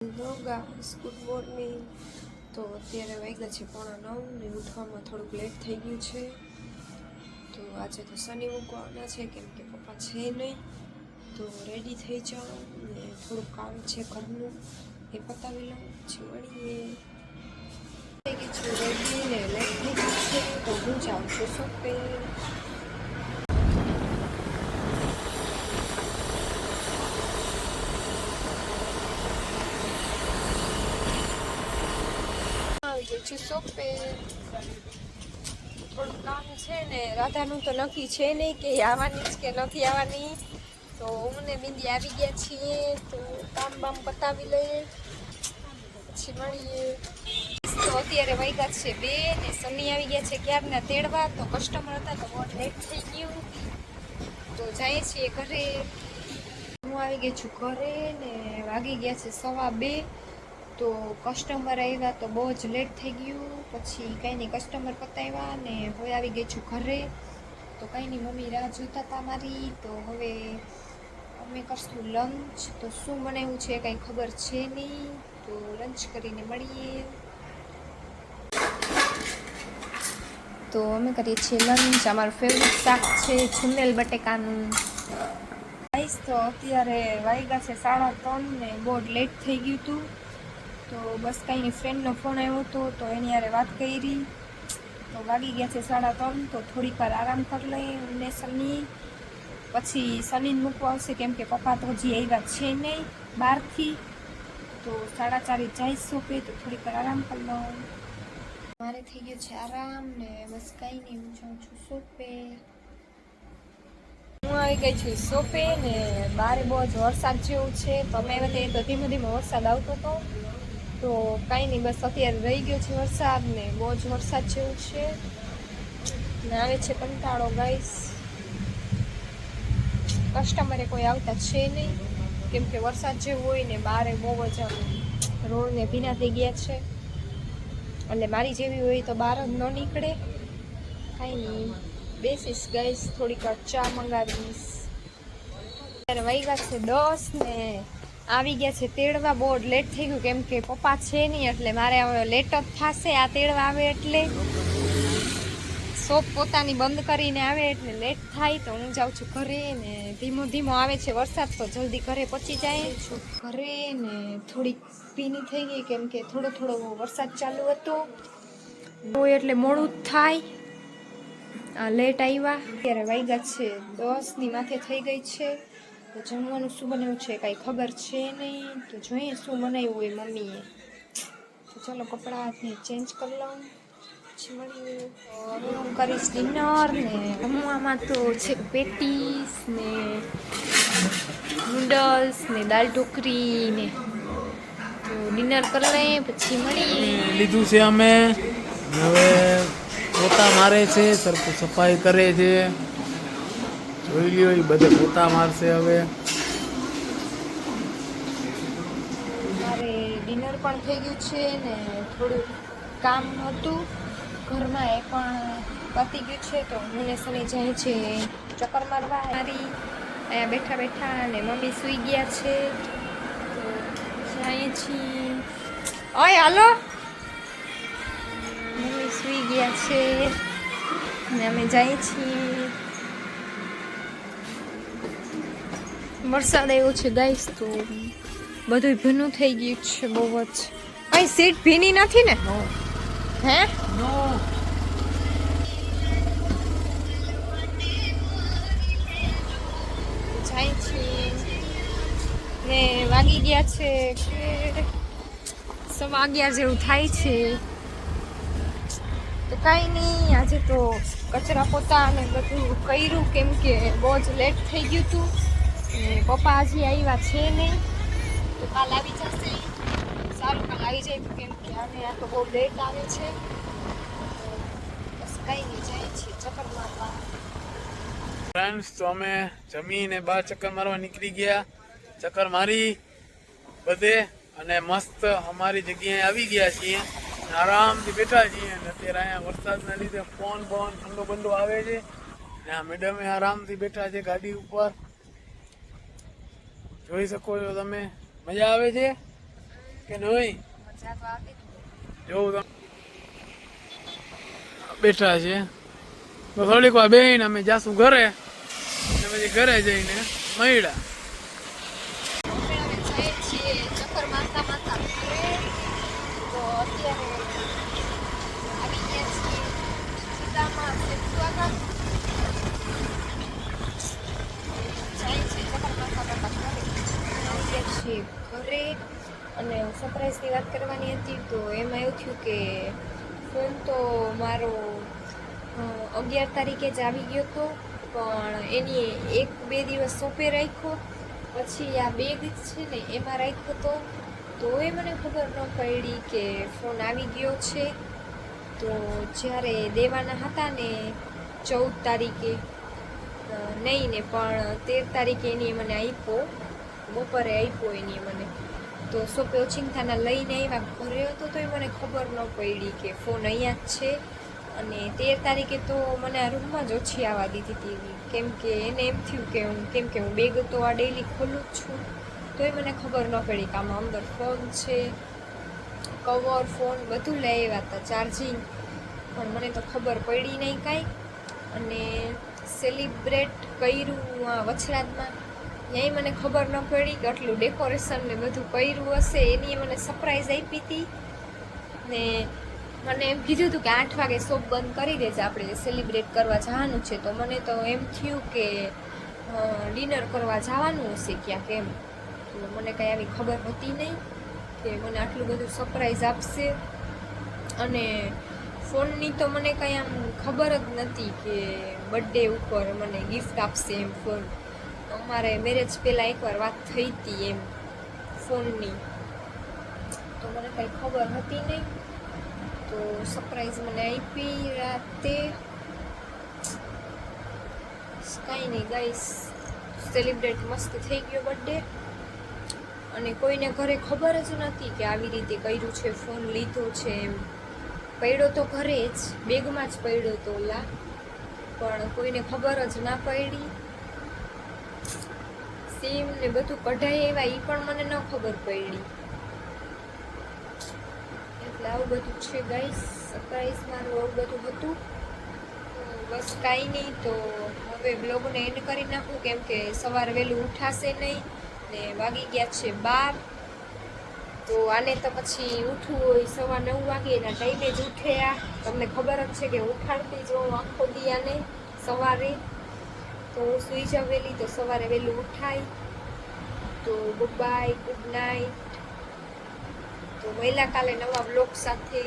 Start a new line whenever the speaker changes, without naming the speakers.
Hello guys, good morning. તો અત્યારે વાગ્યા છે 8:45 ને ઉઠવામાં થોડુંક લેટ થઈ ગયું છે. તો આજે તો શનિ મૂકવાના છે કેમ કે પપ્પા છે નહીં. તો રેડી થઈ જાઉં ને થોડુંક કામ છે ઘરનું એ પતાવી લઉં પછી મળીએ. થઈ ગઈ છું રેડી ને લેટ થઈ ગયું છે તો હું જાઉં છું શોપિંગ. થોડું કામ છે ને રાધાનું તો નક્કી છે નહીં કે આવવાની જ કે નથી આવવાની. તો હું ને બિંદી આવી ગયા છીએ તો કામ બામ પતાવી લઈએ પછી મળીએ. તો અત્યારે વાગ્યા છે 2 ને સની આવી ગયા છે ક્યારના તેડવા. તો કસ્ટમર હતા તો બહુ લેટ થઈ ગયું તો જઈએ છીએ ઘરે. હું આવી ગઈ છું ઘરે ને વાગી ગયા છે 2:15. તો કસ્ટમર આવ્યા તો બહુ જ લેટ થઈ ગયું. પછી કંઈ નહીં, કસ્ટમર પતાવ્યા ને હવે આવી ગઈ છું ઘરે. તો કંઈ નહીં, મમ્મી રાહ જોતા હતા મારી. તો હવે અમે કરશું લંચ. તો શું બનાવ્યું છે કાંઈ ખબર છે નહીં. તો લંચ કરીને મળીએ. તો અમે કરીએ છીએ લંચ. અમારું ફેવરેટ શાક છે છુંદેલ બટેકાનું. તો અત્યારે વાગ્યા છે 3:30 ને બહુ લેટ થઈ ગયું હતું. તો બસ કાંઈ ફ્રેન્ડનો ફોન આવ્યો હતો તો એની યારે વાત કરી. તો વાગી ગયા છે 3:30. તો થોડીક વાર આરામ કરી લઈએ ને સની. પછી સનીને મૂકવા આવશે કેમ કે પપ્પા તો હજી આવ્યા છે નહીં બહારથી. તો 4:30 જાય શોપે. તો થોડીક વાર આરામ કરી લઉં. મારે થઈ ગયો છે આરામ ને બસ કાંઈ નહીં, હું જાઉં છું શોપે. હું આવી ગઈ છું શોપે ને બહાર બહુ જ વરસાદ જેવું છે. તો અમે આવ્યા તો ધીમે ધીમે વરસાદ આવતો હતો. તો કાંઈ નહીં, બસ અત્યારે રહી ગયો છે વરસાદ ને બહુ જ વરસાદ જેવું છે ને આવે છે કંટાળો ગાઈસ. કસ્ટમરે કોઈ આવતા છે નહીં કેમ કે વરસાદ જેવું હોય ને બારે બહુ જ રોડને ભીના થઈ ગયા છે. એટલે મારી જેવી હોય તો બહાર જ ન નીકળે. કાંઈ નહીં, બેસીશ ગાઈસ, થોડીક વાર ચા મંગાવીશ. અત્યારે વાગ્યા છે 10 ને આવી ગયા છે તેડવા. બહુ લેટ થઈ ગયું કેમ કે પપ્પા છે નહીં એટલે મારે હવે લેટ જ થશે. આ તેડવા આવે એટલે શોપ પોતાની બંધ કરીને આવે એટલે લેટ થાય. તો હું જાઉં છું ઘરે ને ધીમો ધીમો આવે છે વરસાદ તો જલ્દી ઘરે પહોંચી જાય છું. ઘરે ને થોડીક ભીની થઈ ગઈ કેમ કે થોડો થોડો વરસાદ ચાલુ હતો એટલે મોડું જ થાય. લેટ આવ્યા. અત્યારે વાગ્યા છે 10 ની માથે થઈ ગઈ છે. તો જમવાનું શું બનાવ્યું છે કાંઈ ખબર છે નહીં. તો જોઈએ શું બનાવ્યું હોય મમ્મીએ. તો ચાલો કપડાં હાથને ચેન્જ કરી લઉં પછી મળીએ. હવે હું કરીશ ડિનર ને જમવામાં તો છે પેટીસ ને નૂડલ્સ ને દાલ ઢોકરી ને. તો ડિનર કરી લઈએ પછી મળીએ.
લીધું છે અમે. હવે પોતા મારે છે, સરખું સફાઈ કરે છે. જોઈ લ્યો, એ બધે પોતા મારશે. હવે
મારે ડિનર પણ થઈ ગયું છે ને થોડું કામ હતું ઘરમાં એ પણ પતી ગયું છે. તો હું ને સની જાય છે ચક્કર મારવા. મારી અહીંયા બેઠા બેઠા ને મમ્મી સૂઈ ગયા છે તો જાય છીએ. ઓય હાલો, મમ્મી સૂઈ ગયા છે ને અમે જઈએ છીએ. વરસાદ આવ્યો છે ગાઈસ તો બધું ભીનું થઈ ગયું છે બહુ જ. અહીં સીટ ભીની નથી ને? હે
નો
જાય છે ને વાગી ગયા છે કે 11:15 જેવું થાય છે. તો કાંઈ નહીં, આજે તો કચરા પોતા અને બધું કર્યું કેમ કે બહુ જ લેટ થઈ ગયું હતું. પપ્પા હજી આવ્યા છે નહીં તો કાલ આવી જશે. સારું, કાલ આવી જાય તો કેમ કે આને આ તો બહુ લેટ આવે છે. બસ કંઈ નહીં, જાય છે ચક્કર મારવા.
ફ્રેન્ડ્સ, તો અમે જમીને બહાર ચક્કર મારવા નીકળી ગયા. ચક્કર મારી બધે અને મસ્ત અમારી જગ્યાએ આવી ગયા છીએ. આરામથી બેઠા છીએ. અને અત્યારે અહીંયા વરસાદના લીધે ફોન ઠંડો બંડો આવે છે ને આ મેડમે આરામથી બેઠા છે ગાડી ઉપર. જોઈ શકો છો તમે, મજા આવે છે. કે નહીં?
મજા તો આવતી જ હોય.
જોવું તમે બેઠા છે તો થોડીક વાર બેહીને અમે જાશું ઘરે અને પછી ઘરે જઈને મળ્યા.
અમે હવે જઈએ છીએ ચક્કર મારતા મારતા ઘરે. તો અત્યારે આવી ગયા છીએ સીતામાં સેતુઆમાં. જાય છે ચક્કર મારતા મારતા ઘરે. આવી ગયા છીએ ઘરે અને સરપ્રાઈઝની વાત કરવાની હતી તો એમાં એવું થયું કે ફોન તો મારો 11 તારીખે જ આવી ગયો હતો, પણ એની 1-2 દિવસ સોંપે રાખ્યો. પછી આ બેગ છે ને એમાં રાખ્યો હતો તોય મને ખબર ન પડી કે ફોન આવી ગયો છે. તો જ્યારે દેવાના હતા ને 14 તારીખે નહીં ને પણ 13 તારીખે એની મને આપ્યો, બપોરે આપ્યો એની મને. તો સોપે ઓચિંતાના લઈને આવ્યા ઘરે હતો તોય મને ખબર ન પડી કે ફોન અહીંયા જ છે. અને 13 તારીખે તો મને આ રૂમમાં જ ઓછી આવવા દીધી હતી, કેમ કે એને એમ થયું કે હું બેગ તો આ ડેઈલી ખોલું જ છું, તોય મને ખબર ન પડી કે આમાં અંદર ફોન છે, કવર ફોન બધું લઈ આવ્યા હતા, ચાર્જિંગ, પણ મને તો ખબર પડી નહીં કાંઈ. અને સેલિબ્રેટ કર્યું આ વછરાજમાં, ત્યાંય મને ખબર ન પડી કે આટલું ડેકોરેશન ને બધું કર્યું હશે. એની મને સરપ્રાઈઝ આપી હતી ને મને એમ કીધું હતું કે 8 વાગે શોપ બંધ કરી દેજે, આપણે સેલિબ્રેટ કરવા જવાનું છે. તો મને તો એમ થયું કે ડિનર કરવા જવાનું હશે ક્યાંક એમ. તો મને કાંઈ આવી ખબર હતી નહીં કે મને આટલું બધું સરપ્રાઈઝ આપશે. અને ફોનની તો મને કાંઈ આમ ખબર જ નથી કે બર્થડે ઉપર મને ગિફ્ટ આપશે એમ ફોન. અમારે મેરેજ પહેલાં એકવાર વાત થઈ હતી એમ ફોનની, તો મને કાંઈ ખબર હતી નહીં. તો સરપ્રાઈઝ મને આપી રાતે. કાંઈ નહીં ગાઈસ, સેલિબ્રેટ મસ્ત થઈ ગયો બર્થડે. અને કોઈને ઘરે ખબર જ નથી કે આવી રીતે કર્યું છે, ફોન લીધો છે એમ. પડ્યો તો ઘરે જ, બેગમાં જ પડ્યો તો ઓલા, પણ કોઈને ખબર જ ના પડી. સિમ ને બધું કઢાઈ આવ્યા એ પણ મને ન ખબર પડી. એટલે આવું બધું છે ગાઈસ, સરપ્રાઈઝ મારું આવું બધું હતું. બસ કાંઈ નહીં, તો હવે બ્લોગને એન્ડ કરી નાખું, કેમ કે સવારે વહેલું ઉઠાશે નહીં ને વાગી ગયા છે 12. તો આને તો પછી ઉઠવું હોય 9:15 વાગે, એના ટાઈમે જ ઉઠે. આ તમને ખબર જ છે કે ઉઠાડતી જ હું આખો દી આને સવારે. તો હું સૂઈ જાઉં વહેલી, તો સવારે વહેલું ઉઠાય. તો ગુડ બાય, ગુડ નાઇટ. તો વહેલા કાલે નવા બ્લોગ સાથે